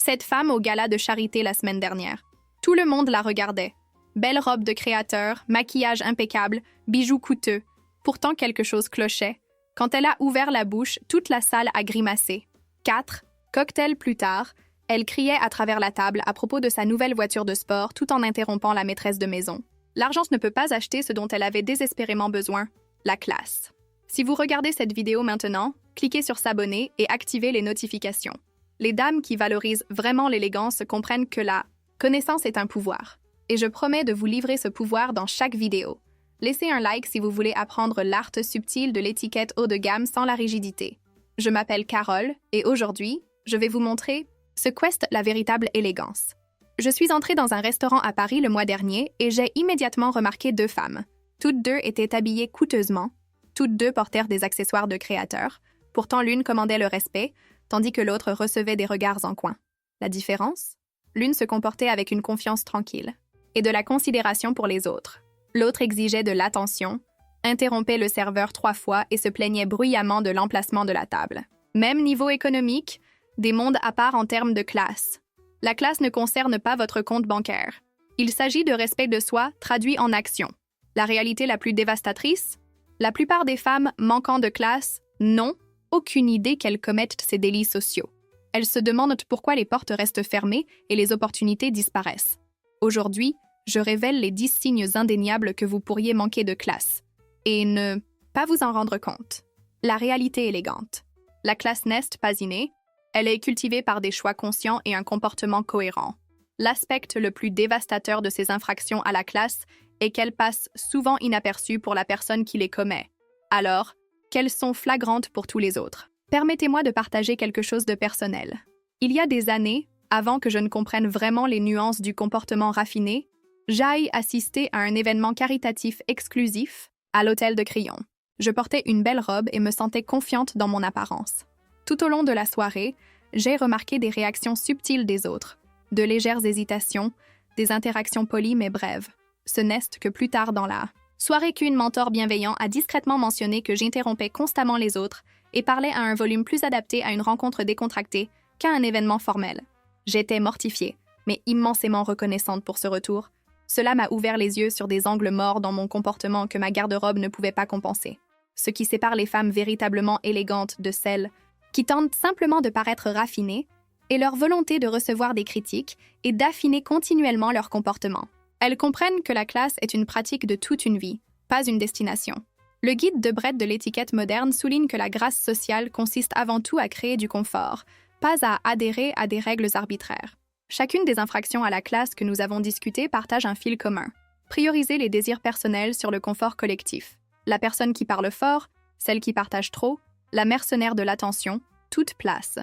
Cette femme au gala de charité la semaine dernière. Tout le monde la regardait. Belle robe de créateur, maquillage impeccable, bijoux coûteux. Pourtant, quelque chose clochait. Quand elle a ouvert la bouche, toute la salle a grimacé. 4 cocktails plus tard, elle criait à travers la table à propos de sa nouvelle voiture de sport tout en interrompant la maîtresse de maison. L'argent ne peut pas acheter ce dont elle avait désespérément besoin, la classe. Si vous regardez cette vidéo maintenant, cliquez sur s'abonner et activez les notifications. Les dames qui valorisent vraiment l'élégance comprennent que la connaissance est un pouvoir. Et je promets de vous livrer ce pouvoir dans chaque vidéo. Laissez un like si vous voulez apprendre l'art subtil de l'étiquette haut de gamme sans la rigidité. Je m'appelle Carole et aujourd'hui, je vais vous montrer ce qu'est la véritable élégance. Je suis entrée dans un restaurant à Paris le mois dernier et j'ai immédiatement remarqué 2 femmes. Toutes 2 étaient habillées coûteusement. Toutes 2 portèrent des accessoires de créateurs. Pourtant, l'une commandait le respect, tandis que l'autre recevait des regards en coin. La différence? L'une se comportait avec une confiance tranquille et de la considération pour les autres. L'autre exigeait de l'attention, interrompait le serveur 3 fois et se plaignait bruyamment de l'emplacement de la table. Même niveau économique, des mondes à part en termes de classe. La classe ne concerne pas votre compte bancaire. Il s'agit de respect de soi traduit en action. La réalité la plus dévastatrice? La plupart des femmes manquant de classe n'ont aucune idée qu'elles commettent ces délits sociaux. Elles se demandent pourquoi les portes restent fermées et les opportunités disparaissent. Aujourd'hui, je révèle les 10 signes indéniables que vous pourriez manquer de classe et ne pas vous en rendre compte. La réalité élégante. La classe n'est pas innée, elle est cultivée par des choix conscients et un comportement cohérent. L'aspect le plus dévastateur de ces infractions à la classe est qu'elles passent souvent inaperçues pour la personne qui les commet, alors qu'elles sont flagrantes pour tous les autres. Permettez-moi de partager quelque chose de personnel. Il y a des années, avant que je ne comprenne vraiment les nuances du comportement raffiné, j'aille assister à un événement caritatif exclusif à l'hôtel de Crillon. Je portais une belle robe et me sentais confiante dans mon apparence. Tout au long de la soirée, j'ai remarqué des réactions subtiles des autres, de légères hésitations, des interactions polies mais brèves. Ce n'est que plus tard dans la soirée qu'une mentor bienveillant a discrètement mentionné que j'interrompais constamment les autres et parlais à un volume plus adapté à une rencontre décontractée qu'à un événement formel. J'étais mortifiée, mais immensément reconnaissante pour ce retour. Cela m'a ouvert les yeux sur des angles morts dans mon comportement que ma garde-robe ne pouvait pas compenser. Ce qui sépare les femmes véritablement élégantes de celles qui tentent simplement de paraître raffinées est leur volonté de recevoir des critiques et d'affiner continuellement leur comportement. Elles comprennent que la classe est une pratique de toute une vie, pas une destination. Le guide de Brett de l'étiquette moderne souligne que la grâce sociale consiste avant tout à créer du confort, pas à adhérer à des règles arbitraires. Chacune des infractions à la classe que nous avons discutées partage un fil commun. Prioriser les désirs personnels sur le confort collectif. La personne qui parle fort, celle qui partage trop, la mercenaire de l'attention, toute place.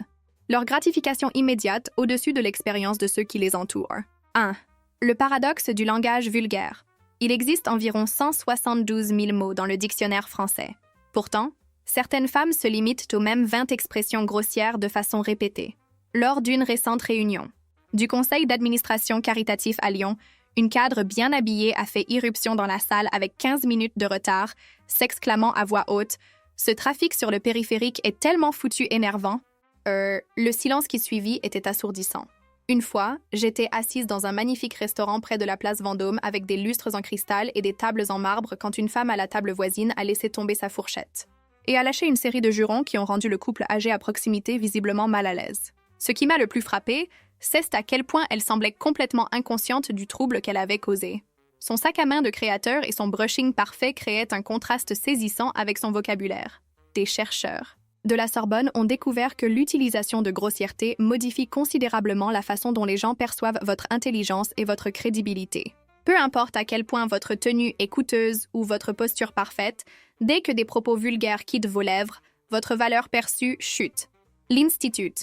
Leur gratification immédiate au-dessus de l'expérience de ceux qui les entourent. 1. Le paradoxe du langage vulgaire. Il existe environ 172 000 mots dans le dictionnaire français. Pourtant, certaines femmes se limitent aux mêmes 20 expressions grossières de façon répétée. Lors d'une récente réunion du conseil d'administration caritatif à Lyon, une cadre bien habillée a fait irruption dans la salle avec 15 minutes de retard, s'exclamant à voix haute « Ce trafic sur le périphérique est tellement foutu énervant ». Le silence qui suivit était assourdissant. Une fois, j'étais assise dans un magnifique restaurant près de la place Vendôme avec des lustres en cristal et des tables en marbre quand une femme à la table voisine a laissé tomber sa fourchette et a lâché une série de jurons qui ont rendu le couple âgé à proximité visiblement mal à l'aise. Ce qui m'a le plus frappé, c'est à quel point elle semblait complètement inconsciente du trouble qu'elle avait causé. Son sac à main de créateur et son brushing parfait créaient un contraste saisissant avec son vocabulaire. Des chercheurs de la Sorbonne ont découvert que l'utilisation de grossièreté modifie considérablement la façon dont les gens perçoivent votre intelligence et votre crédibilité. Peu importe à quel point votre tenue est coûteuse ou votre posture parfaite, dès que des propos vulgaires quittent vos lèvres, votre valeur perçue chute. L'Institut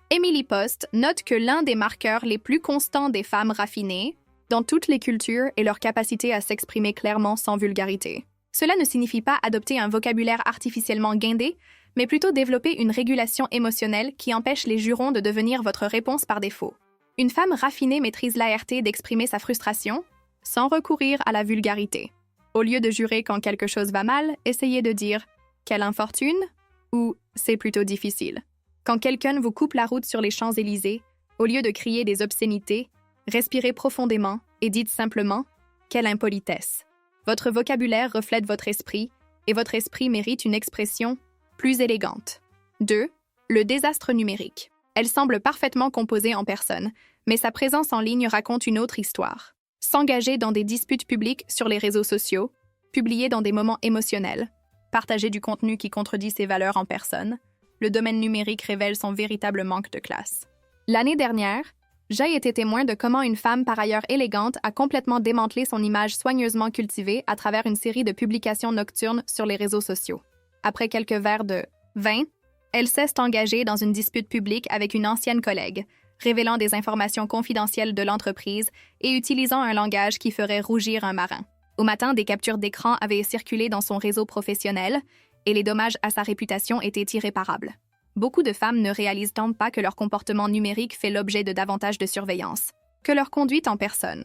Emily Post note que l'un des marqueurs les plus constants des femmes raffinées, dans toutes les cultures, est leur capacité à s'exprimer clairement sans vulgarité. Cela ne signifie pas adopter un vocabulaire artificiellement guindé, mais plutôt développer une régulation émotionnelle qui empêche les jurons de devenir votre réponse par défaut. Une femme raffinée maîtrise l'ART d'exprimer sa frustration sans recourir à la vulgarité. Au lieu de jurer quand quelque chose va mal, essayez de dire « quelle infortune » ou « c'est plutôt difficile ». Quand quelqu'un vous coupe la route sur les Champs-Élysées, Au lieu de crier des obscénités, respirez profondément et dites simplement « Quelle impolitesse ». Votre vocabulaire reflète votre esprit et votre esprit mérite une expression plus élégante. 2. Le désastre numérique. Elle semble parfaitement composée en personne, mais sa présence en ligne raconte une autre histoire. S'engager dans des disputes publiques sur les réseaux sociaux, publier dans des moments émotionnels, partager du contenu qui contredit ses valeurs en personne, le domaine numérique révèle son véritable manque de classe. L'année dernière, j'ai été témoin de comment une femme par ailleurs élégante a complètement démantelé son image soigneusement cultivée à travers une série de publications nocturnes sur les réseaux sociaux. Après quelques verres de vin, elle s'est engagée dans une dispute publique avec une ancienne collègue, révélant des informations confidentielles de l'entreprise et utilisant un langage qui ferait rougir un marin. Au matin, des captures d'écran avaient circulé dans son réseau professionnel et les dommages à sa réputation étaient irréparables. Beaucoup de femmes ne réalisent tant pas que leur comportement numérique fait l'objet de davantage de surveillance que leur conduite en personne.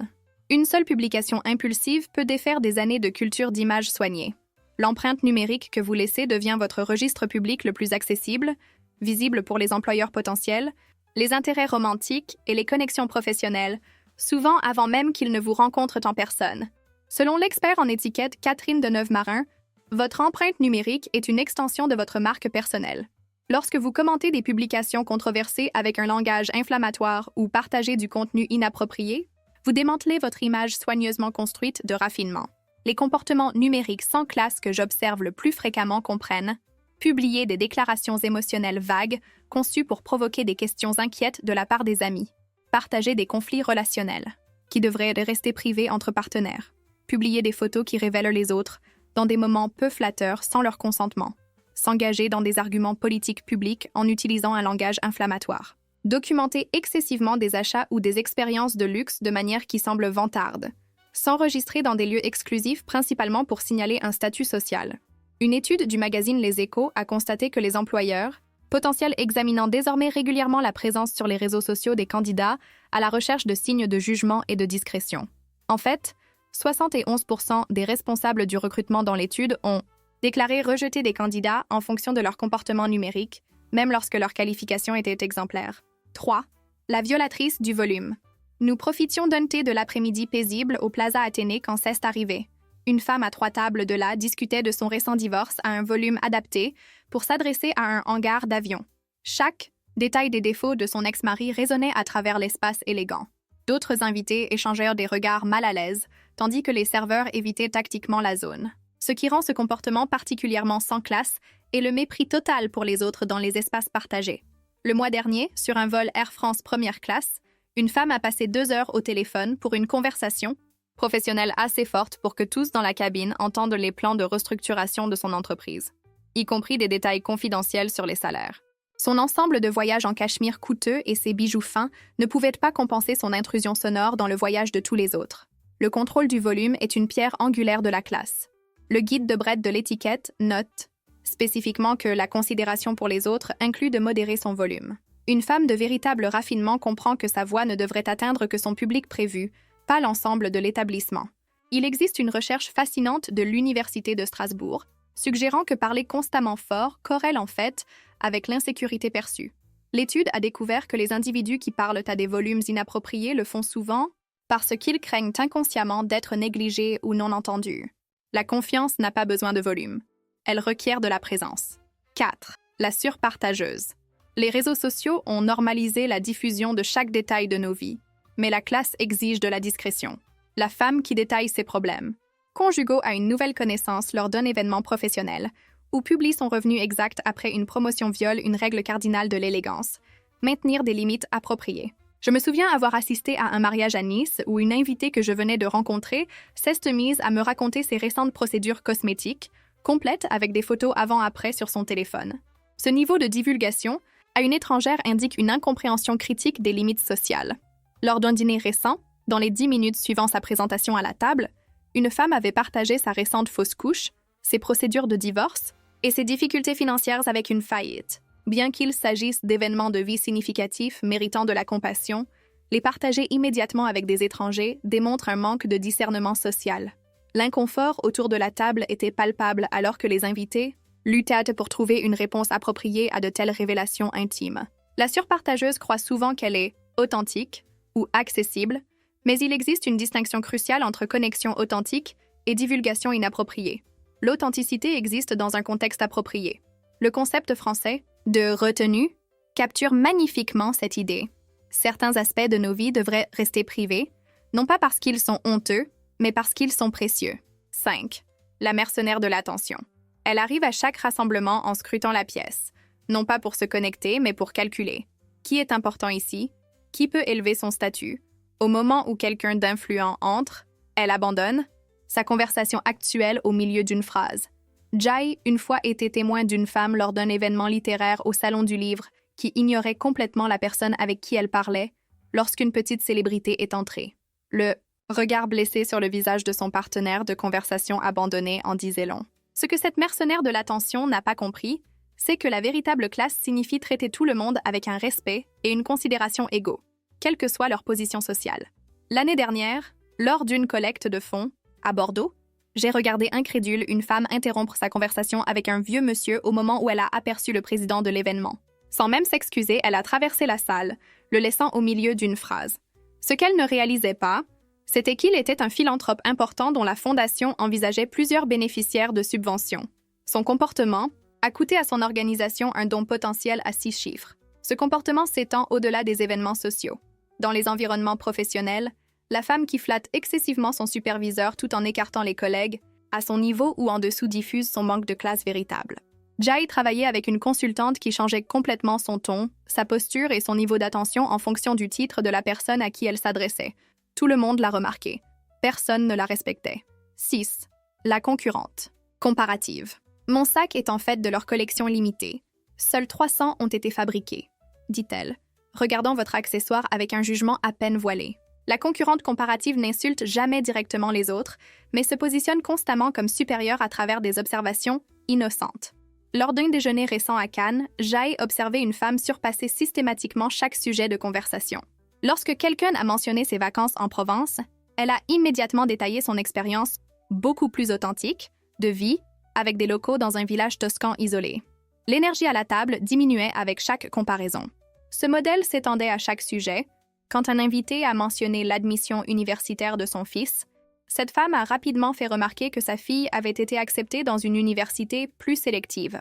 Une seule publication impulsive peut défaire des années de culture d'image soignée. L'empreinte numérique que vous laissez devient votre registre public le plus accessible, visible pour les employeurs potentiels, les intérêts romantiques et les connexions professionnelles, souvent avant même qu'ils ne vous rencontrent en personne. Selon l'expert en étiquette Catherine Deneuve-Marin, votre empreinte numérique est une extension de votre marque personnelle. Lorsque vous commentez des publications controversées avec un langage inflammatoire ou partagez du contenu inapproprié, vous démantelez votre image soigneusement construite de raffinement. Les comportements numériques sans classe que j'observe le plus fréquemment comprennent publier des déclarations émotionnelles vagues conçues pour provoquer des questions inquiètes de la part des amis, partager des conflits relationnels qui devraient rester privés entre partenaires, publier des photos qui révèlent les autres dans des moments peu flatteurs sans leur consentement, s'engager dans des arguments politiques publics en utilisant un langage inflammatoire, documenter excessivement des achats ou des expériences de luxe de manière qui semble vantarde, s'enregistrer dans des lieux exclusifs principalement pour signaler un statut social. Une étude du magazine Les Échos a constaté que les employeurs, potentiels examinant désormais régulièrement la présence sur les réseaux sociaux des candidats à la recherche de signes de jugement et de discrétion. En fait, 71% des responsables du recrutement dans l'étude ont déclaré rejeter des candidats en fonction de leur comportement numérique, même lorsque leur qualification était exemplaire. 3. La violatrice du volume. Nous profitions d'un thé de l'après-midi paisible au Plaza Athénée quand c'est arrivé. Une femme à 3 tables de là discutait de son récent divorce à un volume adapté pour s'adresser à un hangar d'avion. Chaque détail des défauts de son ex-mari résonnait à travers l'espace élégant. D'autres invités échangèrent des regards mal à l'aise, tandis que les serveurs évitaient tactiquement la zone. Ce qui rend ce comportement particulièrement sans classe est le mépris total pour les autres dans les espaces partagés. Le mois dernier, sur un vol Air France première classe, une femme a passé 2 heures au téléphone pour une conversation professionnelle assez forte pour que tous dans la cabine entendent les plans de restructuration de son entreprise, y compris des détails confidentiels sur les salaires. Son ensemble de voyages en cachemire coûteux et ses bijoux fins ne pouvaient pas compenser son intrusion sonore dans le voyage de tous les autres. Le contrôle du volume est une pierre angulaire de la classe. Le guide de Brett de l'étiquette note spécifiquement que la considération pour les autres inclut de modérer son volume. Une femme de véritable raffinement comprend que sa voix ne devrait atteindre que son public prévu, pas l'ensemble de l'établissement. Il existe une recherche fascinante de l'Université de Strasbourg, suggérant que parler constamment fort corrèle en fait avec l'insécurité perçue. L'étude a découvert que les individus qui parlent à des volumes inappropriés le font souvent parce qu'ils craignent inconsciemment d'être négligés ou non entendus. La confiance n'a pas besoin de volume. Elle requiert de la présence. 4. La surpartageuse. Les réseaux sociaux ont normalisé la diffusion de chaque détail de nos vies, mais la classe exige de la discrétion. La femme qui détaille ses problèmes, conjugaux à une nouvelle connaissance lors d'un événement professionnel, ou publie son revenu exact après une promotion viole une règle cardinale de l'élégance, maintenir des limites appropriées. Je me souviens avoir assisté à un mariage à Nice où une invitée que je venais de rencontrer s'est mise à me raconter ses récentes procédures cosmétiques, complètes avec des photos avant-après sur son téléphone. Ce niveau de divulgation à une étrangère indique une incompréhension critique des limites sociales. Lors d'un dîner récent, dans les 10 minutes suivant sa présentation à la table, une femme avait partagé sa récente fausse couche, ses procédures de divorce et ses difficultés financières avec une faillite. Bien qu'il s'agisse d'événements de vie significatifs méritant de la compassion, les partager immédiatement avec des étrangers démontre un manque de discernement social. L'inconfort autour de la table était palpable alors que les invités luttaient pour trouver une réponse appropriée à de telles révélations intimes. La surpartageuse croit souvent qu'elle est authentique ou accessible, mais il existe une distinction cruciale entre connexion authentique et divulgation inappropriée. L'authenticité existe dans un contexte approprié. Le concept français de retenue capture magnifiquement cette idée. Certains aspects de nos vies devraient rester privés, non pas parce qu'ils sont honteux, mais parce qu'ils sont précieux. 5. La mercenaire de l'attention. Elle arrive à chaque rassemblement en scrutant la pièce, non pas pour se connecter, mais pour calculer. Qui est important ici? Qui peut élever son statut? Au moment où quelqu'un d'influent entre, elle abandonne sa conversation actuelle au milieu d'une phrase. Jai, une fois, était témoin d'une femme lors d'un événement littéraire au Salon du Livre qui ignorait complètement la personne avec qui elle parlait lorsqu'une petite célébrité est entrée. Le regard blessé sur le visage de son partenaire de conversation abandonné en disait long. Ce que cette mercenaire de l'attention n'a pas compris, c'est que la véritable classe signifie traiter tout le monde avec un respect et une considération égaux, quelle que soit leur position sociale. L'année dernière, lors d'une collecte de fonds, à Bordeaux, j'ai regardé incrédule une femme interrompre sa conversation avec un vieux monsieur au moment où elle a aperçu le président de l'événement. Sans même s'excuser, elle a traversé la salle, le laissant au milieu d'une phrase. Ce qu'elle ne réalisait pas, c'était qu'il était un philanthrope important dont la fondation envisageait plusieurs bénéficiaires de subventions. Son comportement a coûté à son organisation un don potentiel à 6 chiffres. Ce comportement s'étend au-delà des événements sociaux. Dans les environnements professionnels, la femme qui flatte excessivement son superviseur tout en écartant les collègues, à son niveau ou en dessous diffuse son manque de classe véritable. Jai travaillait avec une consultante qui changeait complètement son ton, sa posture et son niveau d'attention en fonction du titre de la personne à qui elle s'adressait. Tout le monde l'a remarqué. Personne ne la respectait. 6. La concurrente. Comparative. Mon sac est en fait de leur collection limitée. Seuls 300 ont été fabriqués, dit-elle, regardant votre accessoire avec un jugement à peine voilé. La concurrente comparative n'insulte jamais directement les autres, mais se positionne constamment comme supérieure à travers des observations innocentes. Lors d'un déjeuner récent à Cannes, Jai observait une femme surpasser systématiquement chaque sujet de conversation. Lorsque quelqu'un a mentionné ses vacances en Provence, elle a immédiatement détaillé son expérience beaucoup plus authentique, de vie, avec des locaux dans un village toscan isolé. L'énergie à la table diminuait avec chaque comparaison. Ce modèle s'étendait à chaque sujet. Quand un invité a mentionné l'admission universitaire de son fils, cette femme a rapidement fait remarquer que sa fille avait été acceptée dans une université plus sélective.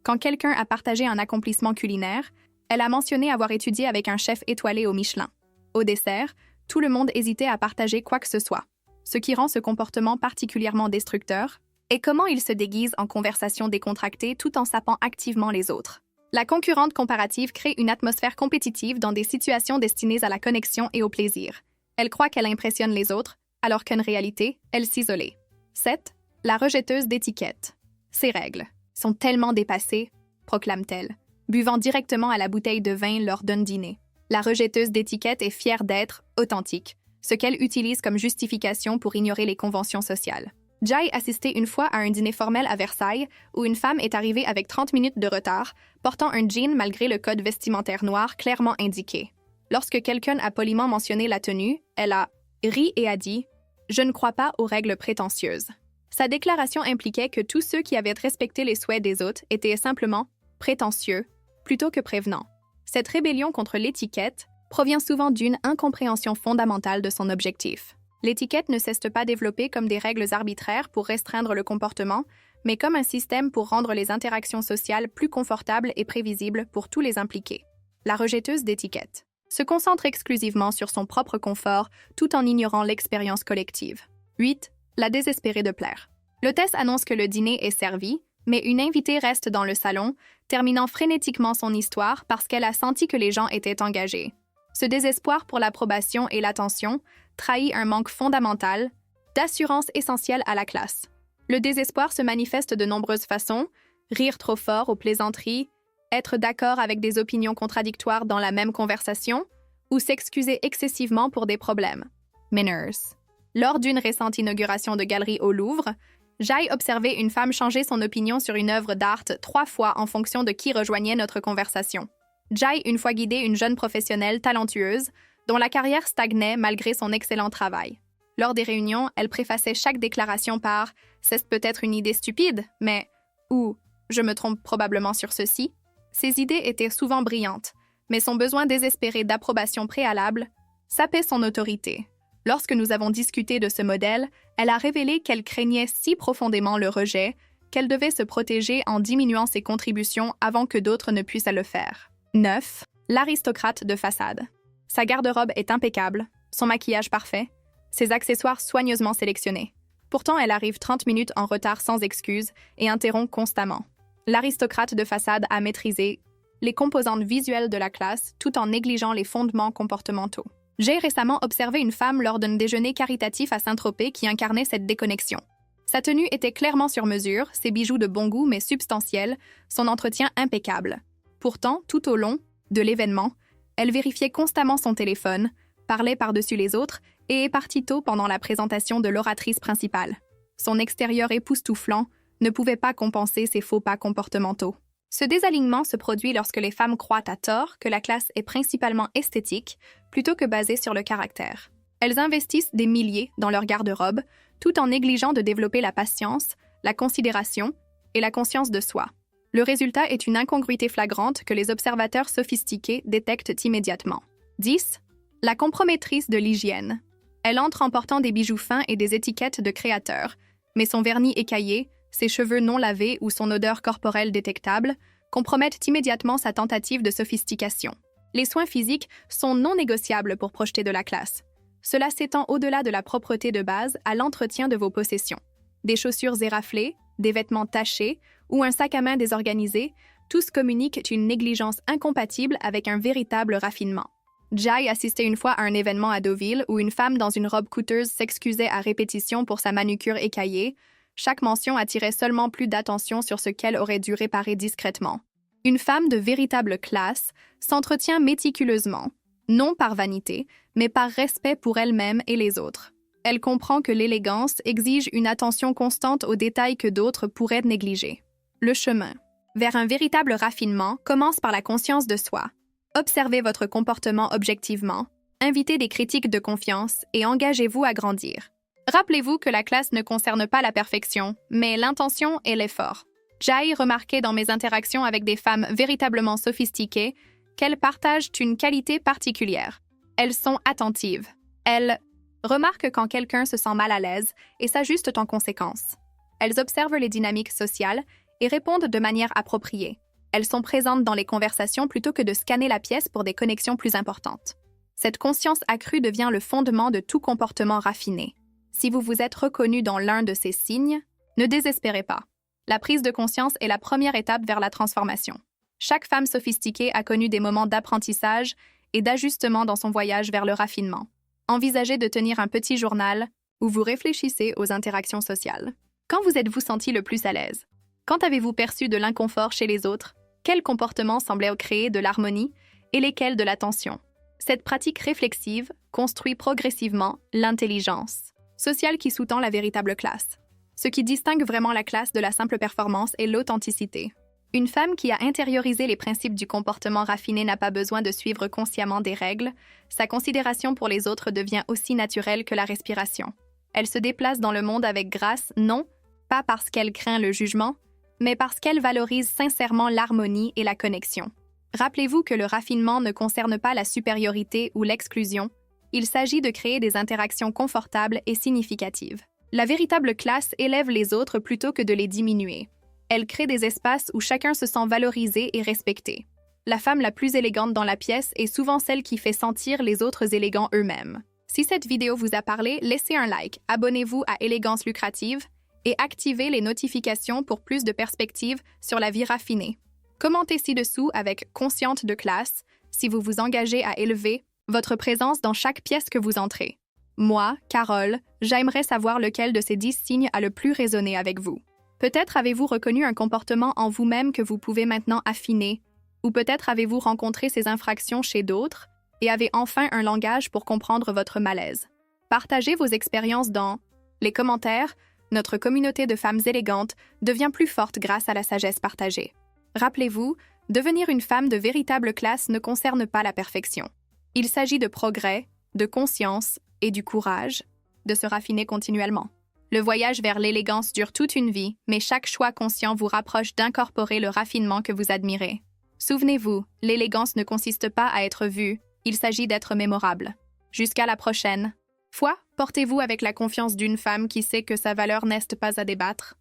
Quand quelqu'un a partagé un accomplissement culinaire, elle a mentionné avoir étudié avec un chef étoilé au Michelin. Au dessert, tout le monde hésitait à partager quoi que ce soit. Ce qui rend ce comportement particulièrement destructeur est comment il se déguise en conversation décontractée tout en sapant activement les autres. La concurrente comparative crée une atmosphère compétitive dans des situations destinées à la connexion et au plaisir. Elle croit qu'elle impressionne les autres, alors qu'en réalité, elle s'isolait. 7. La rejetteuse d'étiquettes. Ces règles sont tellement dépassées, proclame-t-elle, buvant directement à la bouteille de vin lors d'un dîner. La rejetteuse d'étiquettes est fière d'être authentique, ce qu'elle utilise comme justification pour ignorer les conventions sociales. Jai assistait une fois à un dîner formel à Versailles où une femme est arrivée avec 30 minutes de retard, portant un jean malgré le code vestimentaire noir clairement indiqué. Lorsque quelqu'un a poliment mentionné la tenue, elle a ri et a dit « Je ne crois pas aux règles prétentieuses ». Sa déclaration impliquait que tous ceux qui avaient respecté les souhaits des autres étaient simplement prétentieux plutôt que prévenants. Cette rébellion contre l'étiquette provient souvent d'une incompréhension fondamentale de son objectif. L'étiquette ne cesse pas développée comme des règles arbitraires pour restreindre le comportement, mais comme un système pour rendre les interactions sociales plus confortables et prévisibles pour tous les impliqués. La rejetteuse d'étiquette se concentre exclusivement sur son propre confort tout en ignorant l'expérience collective. 8. La désespérée de plaire. L'hôtesse annonce que le dîner est servi, mais une invitée reste dans le salon, terminant frénétiquement son histoire parce qu'elle a senti que les gens étaient engagés. Ce désespoir pour l'approbation et l'attention trahit un manque fondamental d'assurance essentielle à la classe. Le désespoir se manifeste de nombreuses façons: rire trop fort aux plaisanteries, être d'accord avec des opinions contradictoires dans la même conversation, ou s'excuser excessivement pour des problèmes. Manners. Lors d'une récente inauguration de galerie au Louvre, Jai observait une femme changer son opinion sur une œuvre d'art 3 fois en fonction de qui rejoignait notre conversation. Jai une fois guidé une jeune professionnelle talentueuse dont la carrière stagnait malgré son excellent travail. Lors des réunions, elle préfaçait chaque déclaration par « C'est peut-être une idée stupide, mais… » ou « Je me trompe probablement sur ceci ». Ses idées étaient souvent brillantes, mais son besoin désespéré d'approbation préalable sapait son autorité. Lorsque nous avons discuté de ce modèle, elle a révélé qu'elle craignait si profondément le rejet qu'elle devait se protéger en diminuant ses contributions avant que d'autres ne puissent le faire. 9. L'aristocrate de façade. Sa garde-robe est impeccable, son maquillage parfait, ses accessoires soigneusement sélectionnés. Pourtant, elle arrive 30 minutes en retard sans excuse et interrompt constamment. L'aristocrate de façade a maîtrisé les composantes visuelles de la classe tout en négligeant les fondements comportementaux. J'ai récemment observé une femme lors d'un déjeuner caritatif à Saint-Tropez qui incarnait cette déconnexion. Sa tenue était clairement sur mesure, ses bijoux de bon goût mais substantiels, son entretien impeccable. Pourtant, tout au long de l'événement, elle vérifiait constamment son téléphone, parlait par-dessus les autres et est partie tôt pendant la présentation de l'oratrice principale. Son extérieur époustouflant ne pouvait pas compenser ses faux pas comportementaux. Ce désalignement se produit lorsque les femmes croient à tort que la classe est principalement esthétique plutôt que basée sur le caractère. Elles investissent des milliers dans leur garde-robe tout en négligeant de développer la patience, la considération et la conscience de soi. Le résultat est une incongruité flagrante que les observateurs sophistiqués détectent immédiatement. 10. La compromettrice de l'hygiène. Elle entre en portant des bijoux fins et des étiquettes de créateur, mais son vernis écaillé, ses cheveux non lavés ou son odeur corporelle détectable compromettent immédiatement sa tentative de sophistication. Les soins physiques sont non négociables pour projeter de la classe. Cela s'étend au-delà de la propreté de base à l'entretien de vos possessions. Des chaussures éraflées, des vêtements tachés ou un sac à main désorganisé, tous communiquent une négligence incompatible avec un véritable raffinement. Jai assistait une fois à un événement à Deauville où une femme dans une robe coûteuse s'excusait à répétition pour sa manucure écaillée. Chaque mention attirait seulement plus d'attention sur ce qu'elle aurait dû réparer discrètement. Une femme de véritable classe s'entretient méticuleusement, non par vanité, mais par respect pour elle-même et les autres. Elle comprend que l'élégance exige une attention constante aux détails que d'autres pourraient négliger. Le chemin vers un véritable raffinement commence par la conscience de soi. Observez votre comportement objectivement, invitez des critiques de confiance et engagez-vous à grandir. Rappelez-vous que la classe ne concerne pas la perfection, mais l'intention et l'effort. Jai remarquait dans mes interactions avec des femmes véritablement sophistiquées qu'elles partagent une qualité particulière. Elles sont attentives. Elles remarquent quand quelqu'un se sent mal à l'aise et s'ajustent en conséquence. Elles observent les dynamiques sociales et répondent de manière appropriée. Elles sont présentes dans les conversations plutôt que de scanner la pièce pour des connexions plus importantes. Cette conscience accrue devient le fondement de tout comportement raffiné. Si vous vous êtes reconnu dans l'un de ces signes, ne désespérez pas. La prise de conscience est la première étape vers la transformation. Chaque femme sophistiquée a connu des moments d'apprentissage et d'ajustement dans son voyage vers le raffinement. Envisagez de tenir un petit journal où vous réfléchissez aux interactions sociales. Quand vous êtes-vous senti le plus à l'aise? Quand avez-vous perçu de l'inconfort chez les autres? Quels comportements semblaient créer de l'harmonie et lesquels de la tension? Cette pratique réflexive construit progressivement l'intelligence sociale qui sous-tend la véritable classe. Ce qui distingue vraiment la classe de la simple performance est l'authenticité. Une femme qui a intériorisé les principes du comportement raffiné n'a pas besoin de suivre consciemment des règles. Sa considération pour les autres devient aussi naturelle que la respiration. Elle se déplace dans le monde avec grâce, non pas parce qu'elle craint le jugement, mais parce qu'elle valorise sincèrement l'harmonie et la connexion. Rappelez-vous que le raffinement ne concerne pas la supériorité ou l'exclusion. Il s'agit de créer des interactions confortables et significatives. La véritable classe élève les autres plutôt que de les diminuer. Elle crée des espaces où chacun se sent valorisé et respecté. La femme la plus élégante dans la pièce est souvent celle qui fait sentir les autres élégants eux-mêmes. Si cette vidéo vous a parlé, laissez un like, abonnez-vous à Élégance lucrative et activez les notifications pour plus de perspectives sur la vie raffinée. Commentez ci-dessous avec consciente de classe si vous vous engagez à élever votre présence dans chaque pièce que vous entrez. Moi, Carole, j'aimerais savoir lequel de ces 10 signes a le plus résonné avec vous. Peut-être avez-vous reconnu un comportement en vous-même que vous pouvez maintenant affiner, ou peut-être avez-vous rencontré ces infractions chez d'autres et avez enfin un langage pour comprendre votre malaise. Partagez vos expériences dans les commentaires. Notre communauté de femmes élégantes devient plus forte grâce à la sagesse partagée. Rappelez-vous, devenir une femme de véritable classe ne concerne pas la perfection. Il s'agit de progrès, de conscience et du courage de se raffiner continuellement. Le voyage vers l'élégance dure toute une vie, mais chaque choix conscient vous rapproche d'incorporer le raffinement que vous admirez. Souvenez-vous, l'élégance ne consiste pas à être vue, il s'agit d'être mémorable. Jusqu'à la prochaine fois, portez-vous avec la confiance d'une femme qui sait que sa valeur n'est pas à débattre.